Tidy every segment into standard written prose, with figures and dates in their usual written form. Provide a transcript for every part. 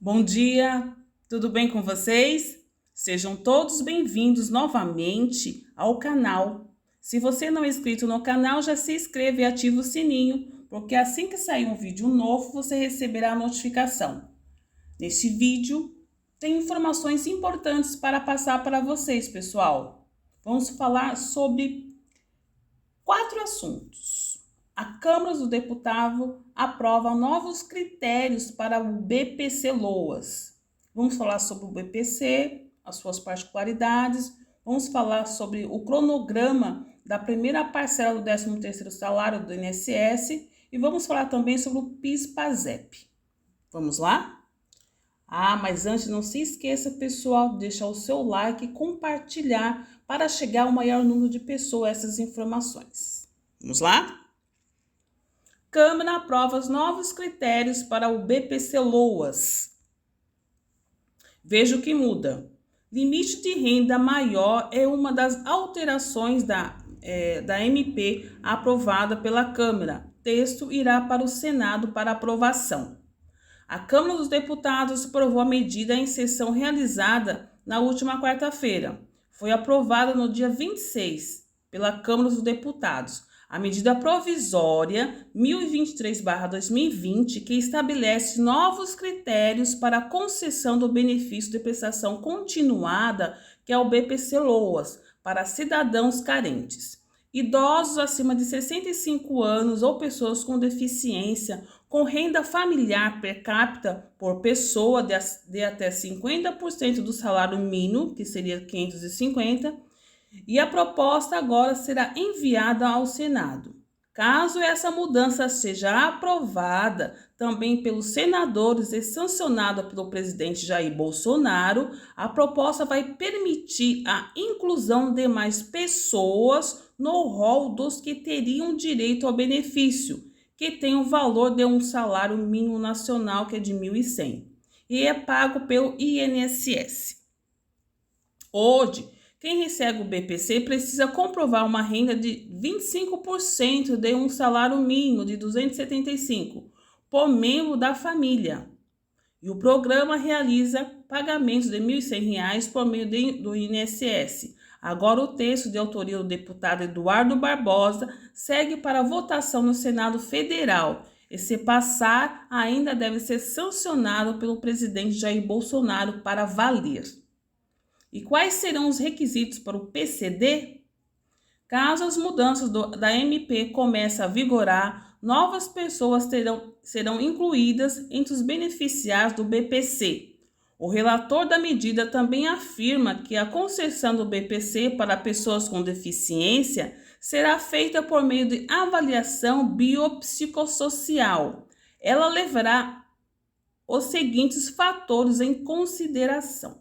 Bom dia, tudo bem com vocês? Sejam todos bem-vindos novamente ao canal. Se você não é inscrito no canal, já se inscreva e ativa o sininho, porque assim que sair um vídeo novo, você receberá a notificação. Neste vídeo, tem informações importantes para passar para vocês, pessoal. Vamos falar sobre 4 assuntos. A Câmara dos Deputados aprova novos critérios para o BPC-Loas. Vamos falar sobre o BPC, as suas particularidades. Vamos falar sobre o cronograma da primeira parcela do 13º salário do INSS e vamos falar também sobre o PIS/PASEP. Vamos lá? Mas antes não se esqueça, pessoal, de deixar o seu like e compartilhar para chegar ao maior número de pessoas essas informações. Vamos lá? Câmara aprova os novos critérios para o BPC-Loas. Veja o que muda. Limite de renda maior é uma das alterações da MP aprovada pela Câmara. Texto irá para o Senado para aprovação. A Câmara dos Deputados aprovou a medida em sessão realizada na última quarta-feira. Foi aprovada no dia 26 pela Câmara dos Deputados a medida provisória 1023/2020, que estabelece novos critérios para a concessão do benefício de prestação continuada, que é o BPC-Loas, para cidadãos carentes. Idosos acima de 65 anos ou pessoas com deficiência com renda familiar per capita por pessoa de até 50% do salário mínimo, que seria 550, e a proposta agora será enviada ao Senado. Caso essa mudança seja aprovada também pelos senadores e sancionada pelo presidente Jair Bolsonaro, a proposta vai permitir a inclusão de mais pessoas no rol dos que teriam direito ao benefício, que tem o valor de um salário mínimo nacional, que é de R$ 1.100, e é pago pelo INSS. Hoje, quem recebe o BPC precisa comprovar uma renda de 25% de um salário mínimo de R$ 275 por membro da família. E o programa realiza pagamentos de R$ 1.100 por meio do INSS. Agora o texto de autoria do deputado Eduardo Barbosa segue para votação no Senado Federal. E se passar, ainda deve ser sancionado pelo presidente Jair Bolsonaro para valer. E quais serão os requisitos para o PCD? Caso as mudanças da MP comecem a vigorar, novas pessoas serão incluídas entre os beneficiários do BPC. O relator da medida também afirma que a concessão do BPC para pessoas com deficiência será feita por meio de avaliação biopsicossocial. Ela levará os seguintes fatores em consideração: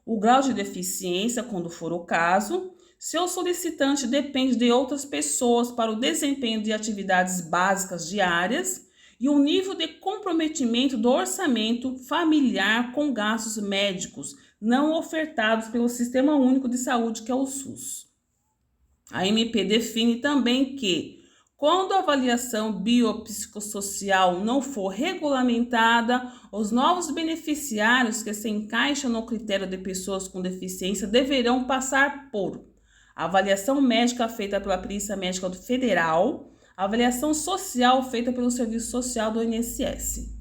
o grau de deficiência, quando for o caso, se o solicitante depende de outras pessoas para o desempenho de atividades básicas diárias, e o nível de comprometimento do orçamento familiar com gastos médicos não ofertados pelo Sistema Único de Saúde, que é o SUS. A MP define também que, quando a avaliação biopsicossocial não for regulamentada, os novos beneficiários que se encaixam no critério de pessoas com deficiência deverão passar por avaliação médica feita pela Perícia Médica Federal, avaliação social feita pelo Serviço Social do INSS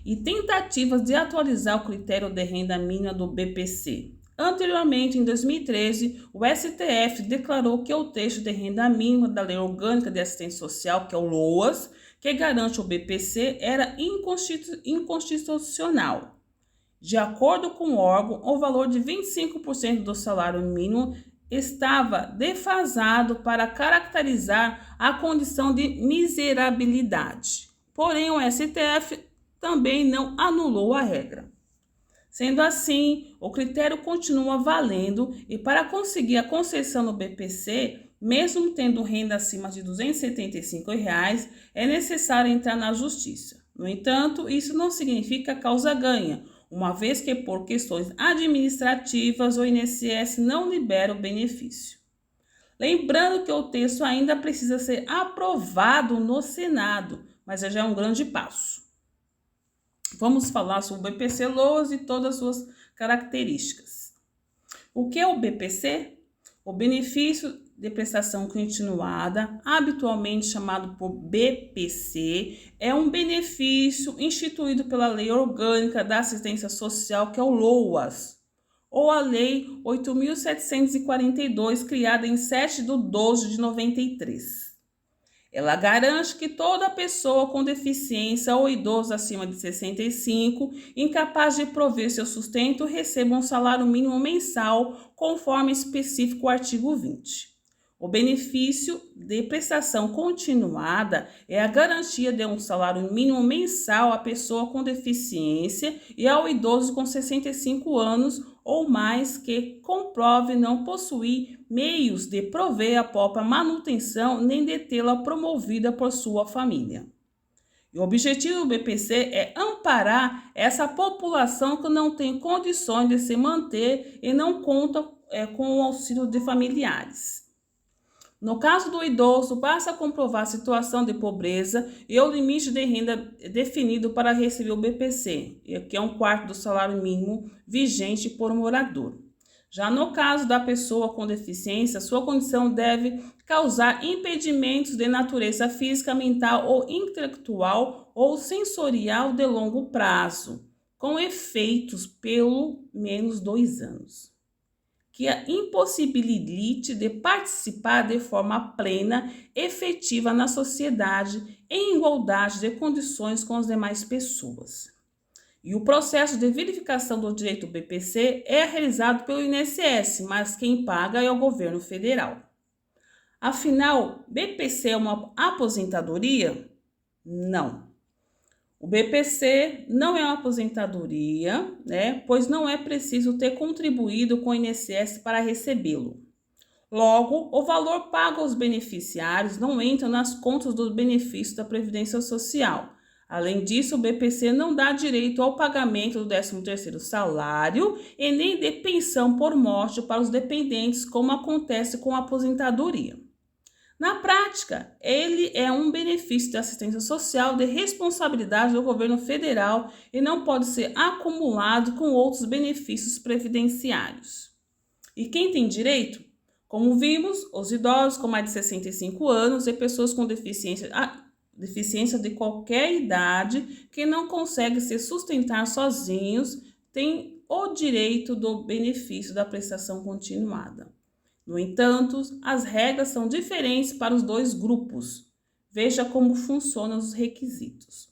e tentativas de atualizar o critério de renda mínima do BPC. Anteriormente, em 2013, o STF declarou que o texto de renda mínima da Lei Orgânica de Assistência Social, que é o LOAS, que garante o BPC, era inconstitucional. De acordo com o órgão, o valor de 25% do salário mínimo estava defasado para caracterizar a condição de miserabilidade. Porém, o STF também não anulou a regra. Sendo assim, o critério continua valendo e para conseguir a concessão no BPC, mesmo tendo renda acima de R$ 275, é necessário entrar na justiça. No entanto, isso não significa causa ganha, uma vez que por questões administrativas o INSS não libera o benefício. Lembrando que o texto ainda precisa ser aprovado no Senado, mas já é um grande passo. Vamos falar sobre o BPC Loas e todas as suas características. O que é o BPC? O benefício de prestação continuada, habitualmente chamado por BPC, é um benefício instituído pela Lei Orgânica da Assistência Social, que é o LOAS, ou a Lei 8.742, criada em 7/12/93. Ela garante que toda pessoa com deficiência ou idoso acima de 65, incapaz de prover seu sustento, receba um salário mínimo mensal, conforme especifica o artigo 20. O benefício de prestação continuada é a garantia de um salário mínimo mensal à pessoa com deficiência e ao idoso com 65 anos ou mais que comprove não possuir meios de prover a própria manutenção nem de tê-la promovida por sua família. E o objetivo do BPC é amparar essa população que não tem condições de se manter e não conta com o auxílio de familiares. No caso do idoso, basta comprovar a situação de pobreza e o limite de renda definido para receber o BPC, que é 1/4 do salário mínimo vigente por morador. Já no caso da pessoa com deficiência, sua condição deve causar impedimentos de natureza física, mental ou intelectual ou sensorial de longo prazo, com efeitos pelo menos 2 anos. Que a impossibilite de participar de forma plena, efetiva na sociedade, em igualdade de condições com as demais pessoas. E o processo de verificação do direito BPC é realizado pelo INSS, mas quem paga é o governo federal. Afinal, BPC é uma aposentadoria? Não. O BPC não é uma aposentadoria, pois não é preciso ter contribuído com o INSS para recebê-lo. Logo, o valor pago aos beneficiários não entra nas contas dos benefícios da Previdência Social. Além disso, o BPC não dá direito ao pagamento do 13º salário e nem de pensão por morte para os dependentes, como acontece com a aposentadoria. Na prática, ele é um benefício de assistência social de responsabilidade do governo federal e não pode ser acumulado com outros benefícios previdenciários. E quem tem direito? Como vimos, os idosos com mais de 65 anos e pessoas com deficiência de qualquer idade que não conseguem se sustentar sozinhos têm o direito do benefício da prestação continuada. No entanto, as regras são diferentes para os dois grupos. Veja como funcionam os requisitos.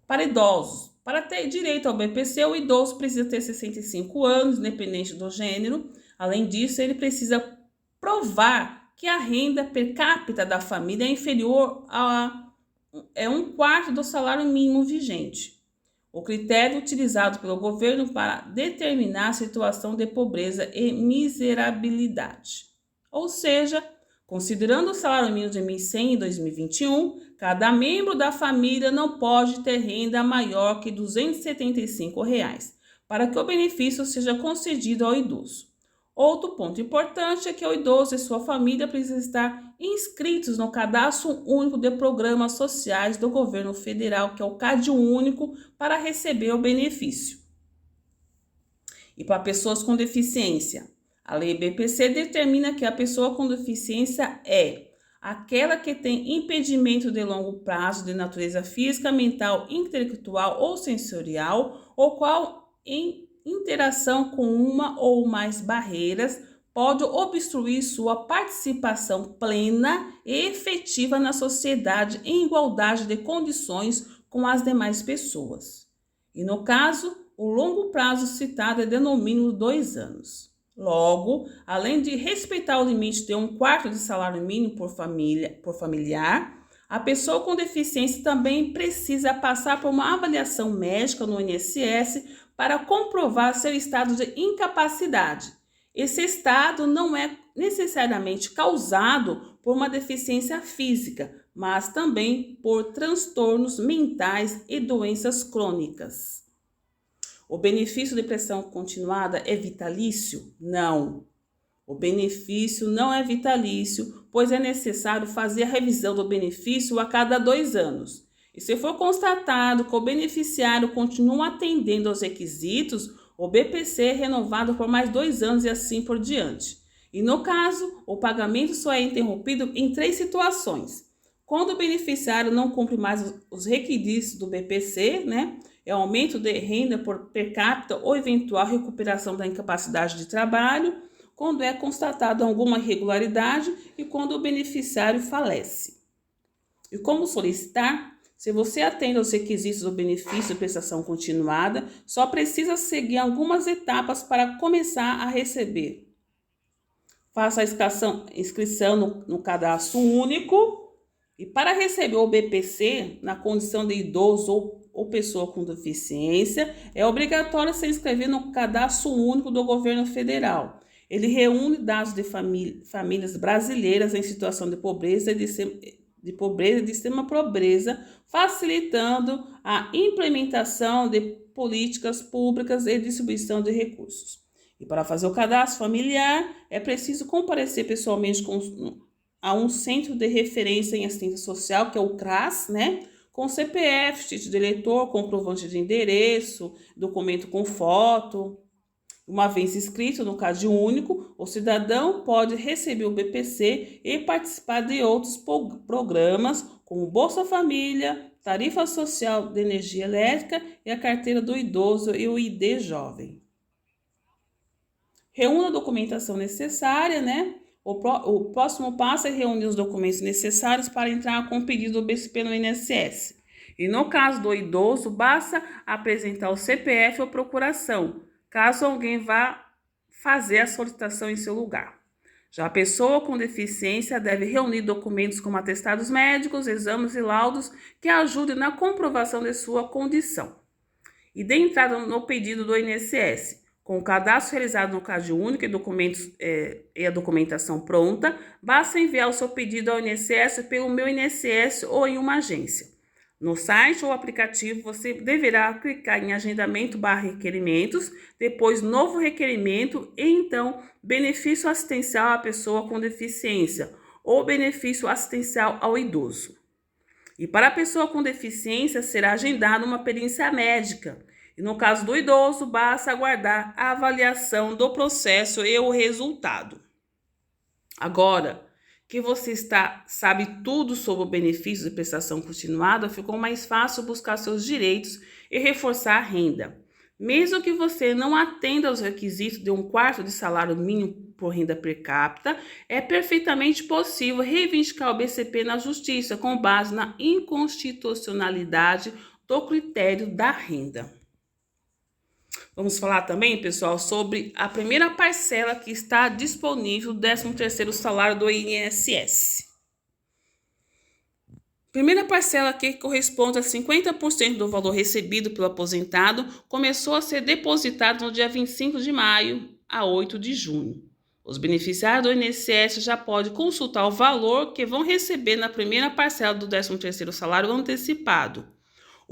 Para idosos, para ter direito ao BPC, o idoso precisa ter 65 anos, independente do gênero. Além disso, ele precisa provar que a renda per capita da família é inferior a 1/4 do salário mínimo vigente. O critério utilizado pelo governo para determinar a situação de pobreza e miserabilidade. Ou seja, considerando o salário mínimo de R$ 1.100 em 2021, cada membro da família não pode ter renda maior que R$ 275 para que o benefício seja concedido ao idoso. Outro ponto importante é que o idoso e sua família precisam estar inscritos no Cadastro Único de Programas Sociais do Governo Federal, que é o CadÚnico, para receber o benefício. E para pessoas com deficiência, a Lei BPC determina que a pessoa com deficiência é aquela que tem impedimento de longo prazo de natureza física, mental, intelectual ou sensorial, ou qual em interação com uma ou mais barreiras pode obstruir sua participação plena e efetiva na sociedade em igualdade de condições com as demais pessoas. E no caso, o longo prazo citado é de no mínimo 2 anos. Logo, além de respeitar o limite de 1/4 de salário mínimo por familiar, a pessoa com deficiência também precisa passar por uma avaliação médica no INSS para comprovar seu estado de incapacidade. Esse estado não é necessariamente causado por uma deficiência física, mas também por transtornos mentais e doenças crônicas. O benefício de prestação continuada é vitalício? Não. O benefício não é vitalício, pois é necessário fazer a revisão do benefício a cada 2 anos. E se for constatado que o beneficiário continua atendendo aos requisitos, o BPC é renovado por mais 2 anos e assim por diante. E no caso, o pagamento só é interrompido em 3 situações. Quando o beneficiário não cumpre mais os requisitos do BPC, né? É aumento de renda por per capita ou eventual recuperação da incapacidade de trabalho, quando é constatada alguma irregularidade e quando o beneficiário falece. E como solicitar? Se você atende aos requisitos do benefício de prestação continuada, só precisa seguir algumas etapas para começar a receber. Faça a inscrição no cadastro único e para receber o BPC, na condição de idoso ou pessoa com deficiência, é obrigatório se inscrever no cadastro único do governo federal. Ele reúne dados de famílias brasileiras em situação de pobreza e de extrema pobreza, facilitando a implementação de políticas públicas e distribuição de recursos. E para fazer o cadastro familiar, é preciso comparecer pessoalmente a um centro de referência em assistência social, que é o CRAS, né? Com CPF, título de eleitor, comprovante de endereço, documento com foto. Uma vez inscrito no CAD único, o cidadão pode receber o BPC e participar de outros programas, como Bolsa Família, Tarifa Social de Energia Elétrica e a Carteira do Idoso e o ID Jovem. Reúna a documentação necessária, né? O próximo passo é reunir os documentos necessários para entrar com o pedido do BCP no INSS. E no caso do idoso, basta apresentar o CPF ou procuração, caso alguém vá fazer a solicitação em seu lugar. Já a pessoa com deficiência deve reunir documentos como atestados médicos, exames e laudos que ajudem na comprovação de sua condição. E dê entrada no pedido do INSS. Com o cadastro realizado no CAD único e a documentação pronta, basta enviar o seu pedido ao INSS pelo Meu INSS ou em uma agência. No site ou aplicativo, você deverá clicar em agendamento/requerimentos, depois novo requerimento e então benefício assistencial à pessoa com deficiência ou benefício assistencial ao idoso. E para a pessoa com deficiência será agendada uma perícia médica. E no caso do idoso, basta aguardar a avaliação do processo e o resultado. Agora que você sabe tudo sobre o benefício de prestação continuada, ficou mais fácil buscar seus direitos e reforçar a renda. Mesmo que você não atenda aos requisitos de 1/4 de salário mínimo por renda per capita, é perfeitamente possível reivindicar o BCP na Justiça com base na inconstitucionalidade do critério da renda. Vamos falar também, pessoal, sobre a primeira parcela que está disponível do 13º salário do INSS. Primeira parcela, que corresponde a 50% do valor recebido pelo aposentado, começou a ser depositada no dia 25 de maio a 8 de junho. Os beneficiários do INSS já podem consultar o valor que vão receber na primeira parcela do 13º salário antecipado.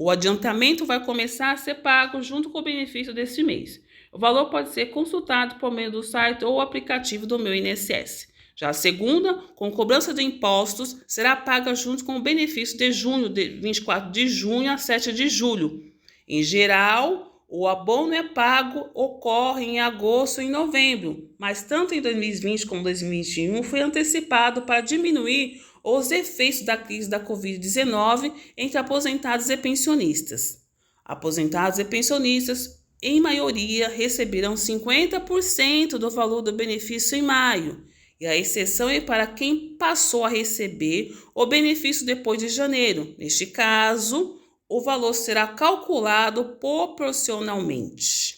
O adiantamento vai começar a ser pago junto com o benefício deste mês. O valor pode ser consultado por meio do site ou aplicativo do Meu INSS. Já a segunda, com cobrança de impostos, será paga junto com o benefício de junho, de 24 de junho a 7 de julho. Em geral, o abono ocorre em agosto e em novembro, mas tanto em 2020 como 2021 foi antecipado para diminuir os efeitos da crise da Covid-19 entre aposentados e pensionistas. Aposentados e pensionistas, em maioria, receberão 50% do valor do benefício em maio, e a exceção é para quem passou a receber o benefício depois de janeiro. Neste caso, o valor será calculado proporcionalmente.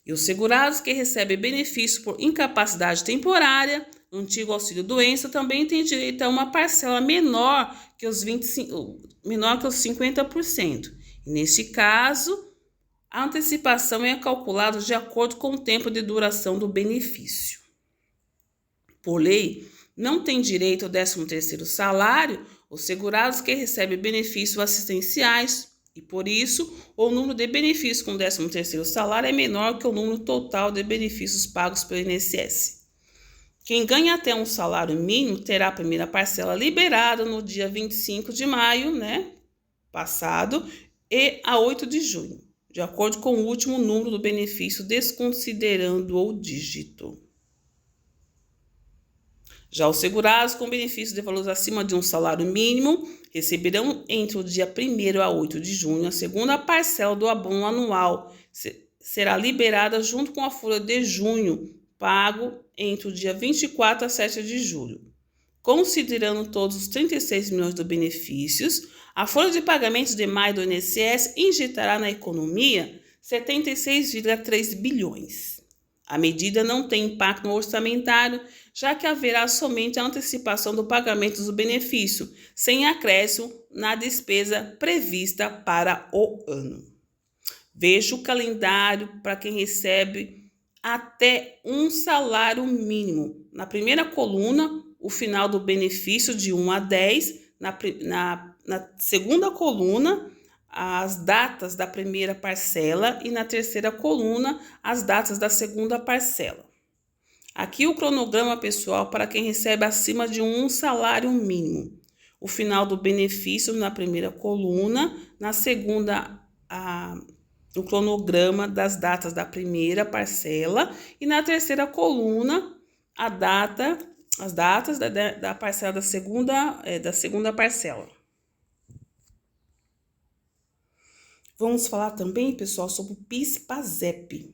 E os segurados que recebem benefício por incapacidade temporária, antigo auxílio-doença, também têm direito a uma parcela menor que os 50%. E neste caso, a antecipação é calculada de acordo com o tempo de duração do benefício. Por lei, não tem direito ao 13º salário os segurados que recebem benefícios assistenciais e, por isso, o número de benefícios com 13º salário é menor que o número total de benefícios pagos pelo INSS. Quem ganha até um salário mínimo terá a primeira parcela liberada no dia 25 de maio, né? passado e a 8 de junho, de acordo com o último número do benefício, desconsiderando o dígito. Já os segurados com benefício de valores acima de um salário mínimo receberão entre o dia 1º a 8 de junho a segunda parcela do abono anual. Será liberada junto com a folha de junho, pago entre o dia 24 a 7 de julho. Considerando todos os 36 milhões de benefícios, a folha de pagamentos de maio do INSS injetará na economia 76,3 bilhões. A medida não tem impacto no orçamentário, já que haverá somente a antecipação do pagamento do benefício, sem acréscimo na despesa prevista para o ano. Veja o calendário para quem recebe até um salário mínimo. Na primeira coluna, o final do benefício de 1 a 10. Na segunda coluna, as datas da primeira parcela e na terceira coluna, as datas da segunda parcela. Aqui o cronograma pessoal para quem recebe acima de um salário mínimo. O final do benefício na primeira coluna, na segunda, o cronograma das datas da primeira parcela e na terceira coluna, as datas da parcela da segunda parcela. Vamos falar também, pessoal, sobre o PIS/PASEP.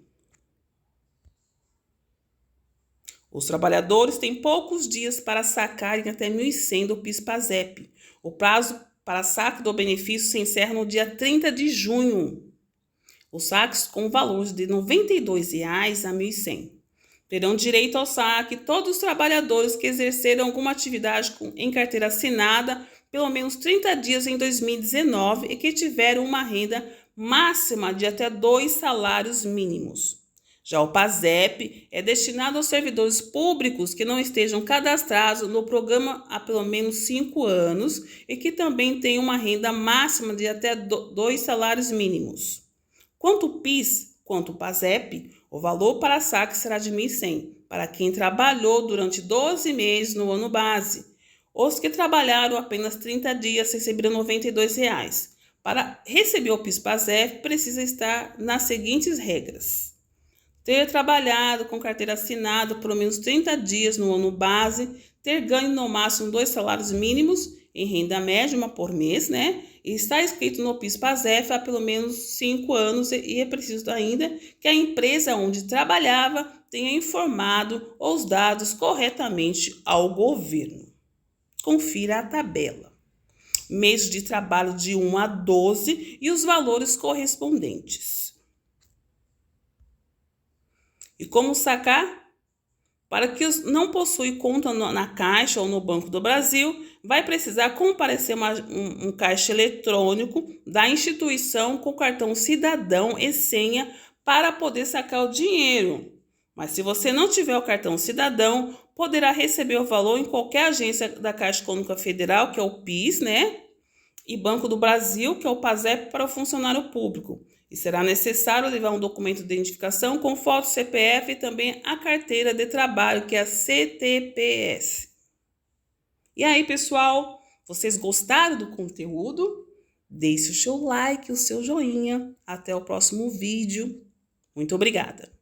Os trabalhadores têm poucos dias para sacarem até 1.100 do PIS/PASEP. O prazo para saque do benefício se encerra no dia 30 de junho. Os saques com valores de R$ 92,00 a R$ 1.100. Terão direito ao saque todos os trabalhadores que exerceram alguma atividade em carteira assinada pelo menos 30 dias em 2019 e que tiveram uma renda máxima de até 2 salários mínimos. Já o PASEP é destinado aos servidores públicos que não estejam cadastrados no programa há pelo menos 5 anos e que também tenham uma renda máxima de até 2 salários mínimos. Quanto o PIS, quanto o PASEP, o valor para saque será de R$ 1.100 para quem trabalhou durante 12 meses no ano base. Os que trabalharam apenas 30 dias receberão R$ 92,00. Para receber o PIS/PASEP, precisa estar nas seguintes regras: ter trabalhado com carteira assinada por pelo menos 30 dias no ano base, ter ganho no máximo 2 salários mínimos em renda média por mês, e estar inscrito no PIS/PASEP há pelo menos 5 anos e é preciso ainda que a empresa onde trabalhava tenha informado os dados corretamente ao governo. Confira a tabela. Meses de trabalho de 1 a 12 e os valores correspondentes. E como sacar? Para quem não possui conta na Caixa ou no Banco do Brasil, vai precisar comparecer um caixa eletrônico da instituição com cartão cidadão e senha para poder sacar o dinheiro. Mas se você não tiver o cartão cidadão, poderá receber o valor em qualquer agência da Caixa Econômica Federal, que é o PIS, e Banco do Brasil, que é o PASEP para o funcionário público. E será necessário levar um documento de identificação com foto CPF e também a carteira de trabalho, que é a CTPS. E aí, pessoal, vocês gostaram do conteúdo? Deixe o seu like, o seu joinha. Até o próximo vídeo. Muito obrigada!